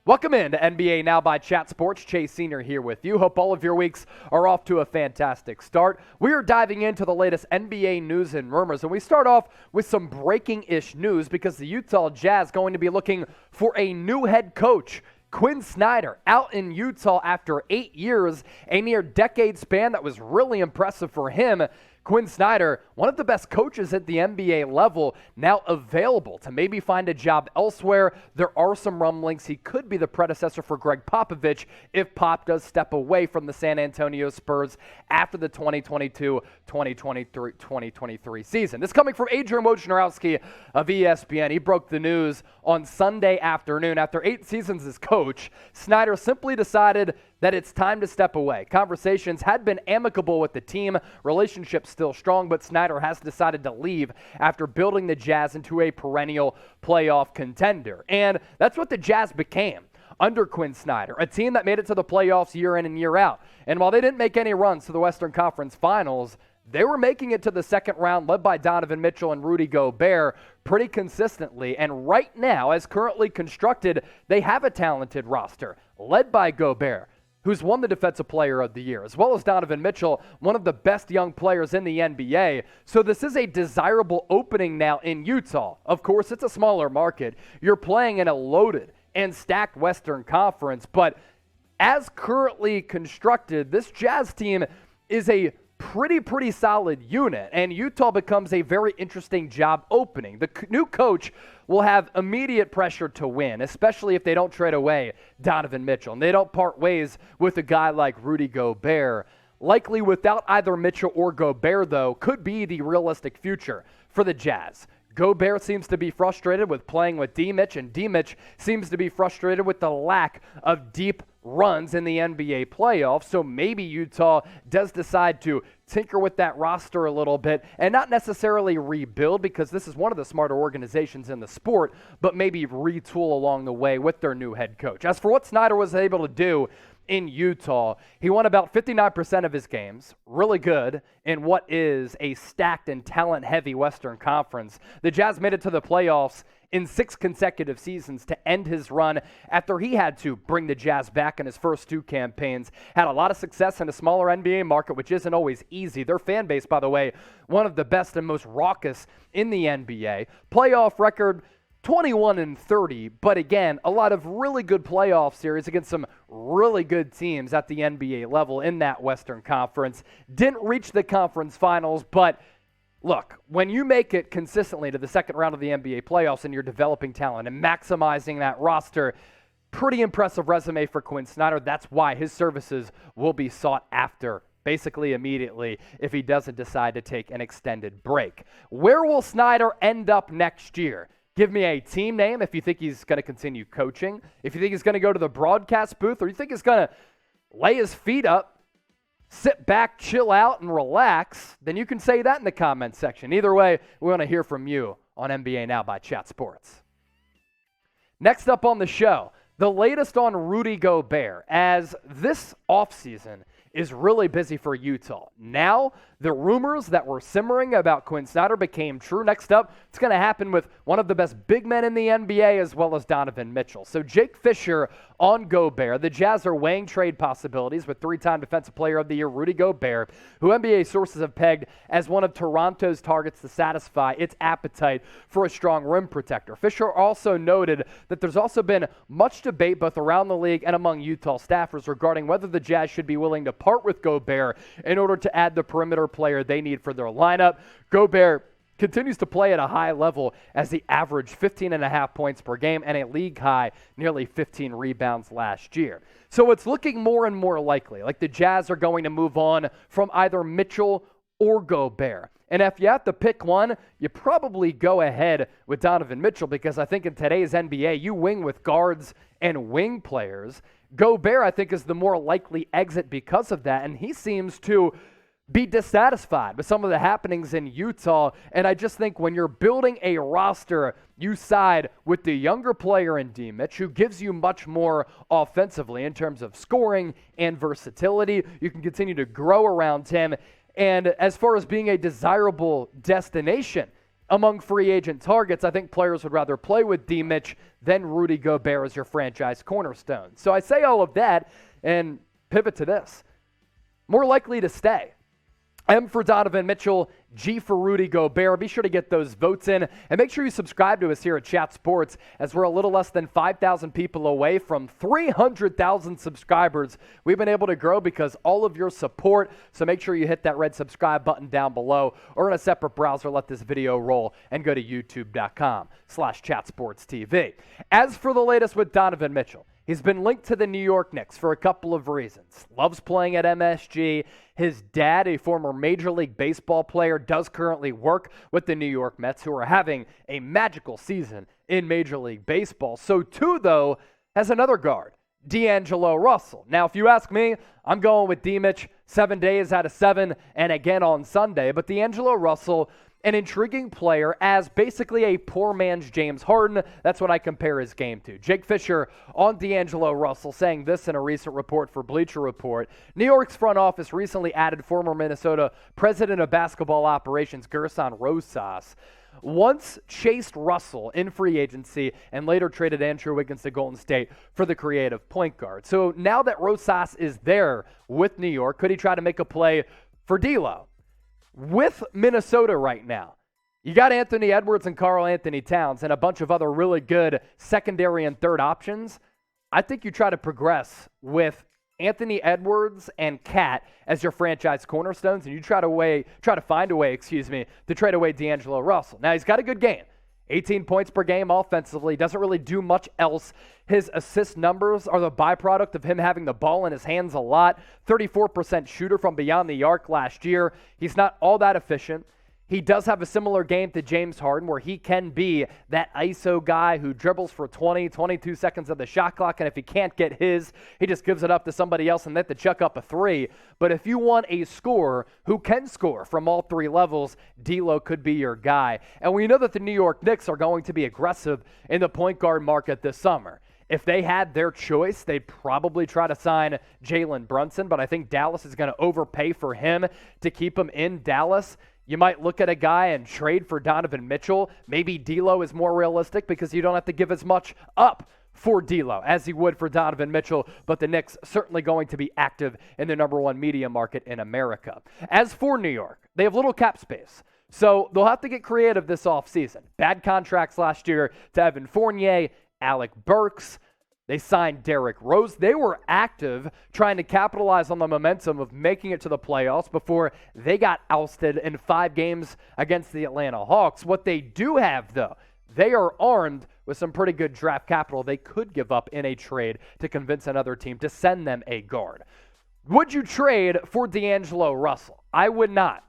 Welcome in to NBA Now by Chat Sports. Chase Sr. here with you. Hope all of your weeks are off to a fantastic start. We are diving into the latest NBA news and rumors, and we start off with some breaking-ish news because the Utah Jazz going to be looking for a new head coach. Quinn Snyder out in Utah after 8 years, a near decade span that was really impressive for him. Quinn Snyder, one of the best coaches at the NBA level, now available to maybe find a job elsewhere. There are some rumblings he could be the predecessor for Greg Popovich if Pop does step away from the San Antonio Spurs after the 2022-2023 season. This coming from Adrian Wojnarowski of ESPN. He broke the news on Sunday afternoon. After 8 seasons as coach, Snyder simply decided that it's time to step away. Conversations had been amicable with the team, relationships still strong, but Snyder has decided to leave after building the Jazz into a perennial playoff contender. And that's what the Jazz became under Quinn Snyder, a team that made it to the playoffs year in and year out. And while they didn't make any runs to the Western Conference Finals, they were making it to the second round, led by Donovan Mitchell and Rudy Gobert pretty consistently. And right now, as currently constructed, they have a talented roster, led by Gobert, who's won the Defensive Player of the Year, as well as Donovan Mitchell, one of the best young players in the NBA. So this is a desirable opening now in Utah. Of course, it's a smaller market. You're playing in a loaded and stacked Western Conference, but as currently constructed, this Jazz team is a pretty solid unit, and Utah becomes a very interesting job opening. The new coach will have immediate pressure to win, especially if they don't trade away Donovan Mitchell, and they don't part ways with a guy like Rudy Gobert. Likely without either Mitchell or Gobert, though, could be the realistic future for the Jazz. Gobert seems to be frustrated with playing with D-Mitch, and D-Mitch seems to be frustrated with the lack of deep runs in the NBA playoffs. So maybe Utah does decide to tinker with that roster a little bit and not necessarily rebuild, because this is one of the smarter organizations in the sport, but maybe retool along the way with their new head coach. As for what Snyder was able to do in Utah, he won about 59% of his games, really good in what is a stacked and talent-heavy Western Conference. The Jazz made it to the playoffs in 6 consecutive seasons to end his run after he had to bring the Jazz back in his first 2 campaigns. Had a lot of success in a smaller NBA market, which isn't always easy. Their fan base, by the way, one of the best and most raucous in the NBA. Playoff record 21-30, but again, a lot of really good playoff series against some really good teams at the NBA level in that Western Conference. Didn't reach the conference finals, but look, when you make it consistently to the second round of the NBA playoffs and you're developing talent and maximizing that roster, pretty impressive resume for Quinn Snyder. That's why his services will be sought after basically immediately if he doesn't decide to take an extended break. Where will Snyder end up next year? Give me a team name if you think he's going to continue coaching, if you think he's going to go to the broadcast booth, or you think he's going to lay his feet up, sit back, chill out, and relax, then you can say that in the comments section. Either way, we want to hear from you on NBA Now by Chat Sports. Next up on the show, the latest on Rudy Gobert, as this offseason is really busy for Utah. Now, the rumors that were simmering about Quinn Snyder became true. Next up, it's going to happen with one of the best big men in the NBA as well as Donovan Mitchell. So Jake Fisher on Gobert. The Jazz are weighing trade possibilities with 3-time Defensive Player of the Year Rudy Gobert, who NBA sources have pegged as one of Toronto's targets to satisfy its appetite for a strong rim protector. Fisher also noted that there's also been much debate both around the league and among Utah staffers regarding whether the Jazz should be willing to part with Gobert in order to add the perimeter player they need for their lineup. Gobert continues to play at a high level as he averaged 15.5 points per game and a league high nearly 15 rebounds last year. So it's looking more and more likely like the Jazz are going to move on from either Mitchell or Gobert. And if you have to pick one, you probably go ahead with Donovan Mitchell, because I think in today's NBA, you wing with guards and wing players. Gobert, I think, is the more likely exit because of that, and he seems to be dissatisfied with some of the happenings in Utah. And I just think when you're building a roster, you side with the younger player in D-Mitch, who gives you much more offensively in terms of scoring and versatility. You can continue to grow around him. And as far as being a desirable destination among free agent targets, I think players would rather play with D. Mitch than Rudy Gobert as your franchise cornerstone. So I say all of that and pivot to this. More likely to stay. M for Donovan Mitchell, G for Rudy Gobert. Be sure to get those votes in, and make sure you subscribe to us here at Chat Sports, as we're a little less than 5,000 people away from 300,000 subscribers. We've been able to grow because all of your support, so make sure you hit that red subscribe button down below, or in a separate browser, let this video roll and go to youtube.com/chatsportstv. As for the latest with Donovan Mitchell, he's been linked to the New York Knicks for a couple of reasons. Loves playing at MSG. His dad, a former Major League Baseball player, does currently work with the New York Mets, who are having a magical season in Major League Baseball. So too, though, has another guard, D'Angelo Russell. Now, if you ask me, I'm going with D-Mitch 7 days out of 7 and again on Sunday. But D'Angelo Russell, an intriguing player, as basically a poor man's James Harden. That's what I compare his game to. Jake Fisher on D'Angelo Russell saying this in a recent report for Bleacher Report. New York's front office recently added former Minnesota president of basketball operations Gerson Rosas. Once chased Russell in free agency and later traded Andrew Wiggins to Golden State for the creative point guard. So now that Rosas is there with New York, could he try to make a play for D'Lo? With Minnesota right now, you got Anthony Edwards and Karl Anthony Towns and a bunch of other really good secondary and third options. I think you try to progress with Anthony Edwards and Cat as your franchise cornerstones, and you try to find a way to trade away D'Angelo Russell. Now, he's got a good game. 18 points per game offensively, doesn't really do much else. His assist numbers are the byproduct of him having the ball in his hands a lot. 34% shooter from beyond the arc last year. He's not all that efficient. He does have a similar game to James Harden, where he can be that ISO guy who dribbles for 20, 22 seconds of the shot clock, and if he can't get his, he just gives it up to somebody else and they have to chuck up a three. But if you want a scorer who can score from all three levels, D'Lo could be your guy. And we know that the New York Knicks are going to be aggressive in the point guard market this summer. If they had their choice, they'd probably try to sign Jalen Brunson, but I think Dallas is going to overpay for him to keep him in Dallas. You might look at a guy and trade for Donovan Mitchell. Maybe D'Lo is more realistic because you don't have to give as much up for D'Lo as he would for Donovan Mitchell, but the Knicks certainly going to be active in the number one media market in America. As for New York, they have little cap space, so they'll have to get creative this offseason. Bad contracts last year to Evan Fournier, Alec Burks. They signed Derrick Rose. They were active trying to capitalize on the momentum of making it to the playoffs before they got ousted in 5 games against the Atlanta Hawks. What they do have, though, they are armed with some pretty good draft capital they could give up in a trade to convince another team to send them a guard. Would you trade for D'Angelo Russell? I would not.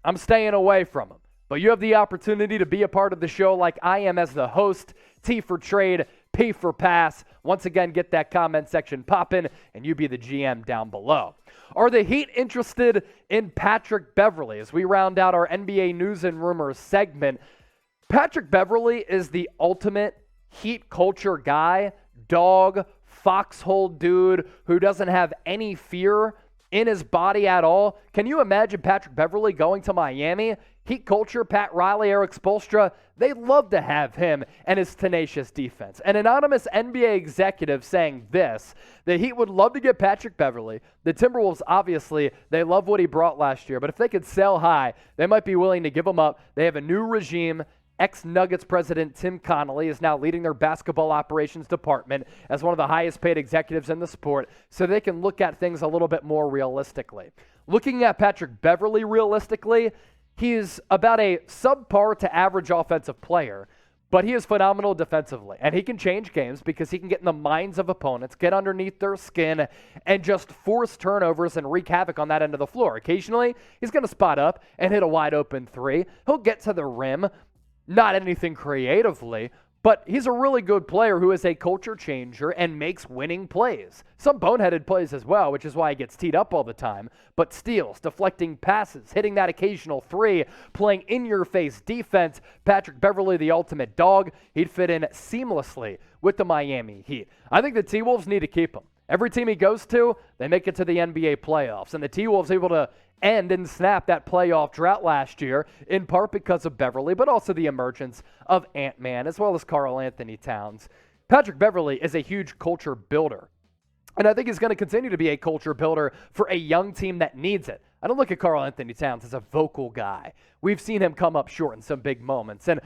I'm staying away from him. But you have the opportunity to be a part of the show like I am as the host. T for trade, P for pass. Once again, get that comment section popping, and you be the GM down below. Are the Heat interested in Patrick Beverley? As we round out our NBA News and Rumors segment, Patrick Beverley is the ultimate Heat culture guy, dog, foxhole dude who doesn't have any fear in his body at all. Can you imagine Patrick Beverley going to Miami? Heat culture, Pat Riley, Eric Spoelstra, they love to have him and his tenacious defense. An anonymous NBA executive saying this, the Heat would love to get Patrick Beverley. The Timberwolves, obviously, they love what he brought last year, but if they could sell high, they might be willing to give him up. They have a new regime. Ex-Nuggets president Tim Connolly is now leading their basketball operations department as one of the highest paid executives in the sport, so they can look at things a little bit more realistically. Looking at Patrick Beverley realistically, he is about a subpar to average offensive player, but he is phenomenal defensively, and he can change games because he can get in the minds of opponents, get underneath their skin, and just force turnovers and wreak havoc on that end of the floor. Occasionally, he's going to spot up and hit a wide-open three. He'll get to the rim, not anything creatively, but he's a really good player who is a culture changer and makes winning plays. Some boneheaded plays as well, which is why he gets teed up all the time. But steals, deflecting passes, hitting that occasional three, playing in-your-face defense. Patrick Beverley, the ultimate dog, he'd fit in seamlessly with the Miami Heat. I think the T-Wolves need to keep him. Every team he goes to, they make it to the NBA playoffs. And the T-Wolves able to end and snap that playoff drought last year, in part because of Beverley, but also the emergence of Ant-Man, as well as Karl Anthony Towns. Patrick Beverley is a huge culture builder. And I think he's going to continue to be a culture builder for a young team that needs it. I don't look at Karl Anthony Towns as a vocal guy. We've seen him come up short in some big moments and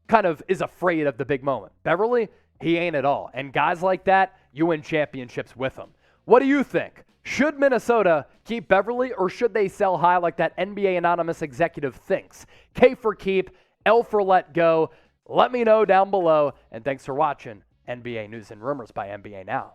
kind of is afraid of the big moment. Beverley, he ain't at all. And guys like that, you win championships with them. What do you think? Should Minnesota keep Beverley, or should they sell high like that NBA anonymous executive thinks? K for keep, L for let go. Let me know down below. And thanks for watching NBA News and Rumors by NBA Now.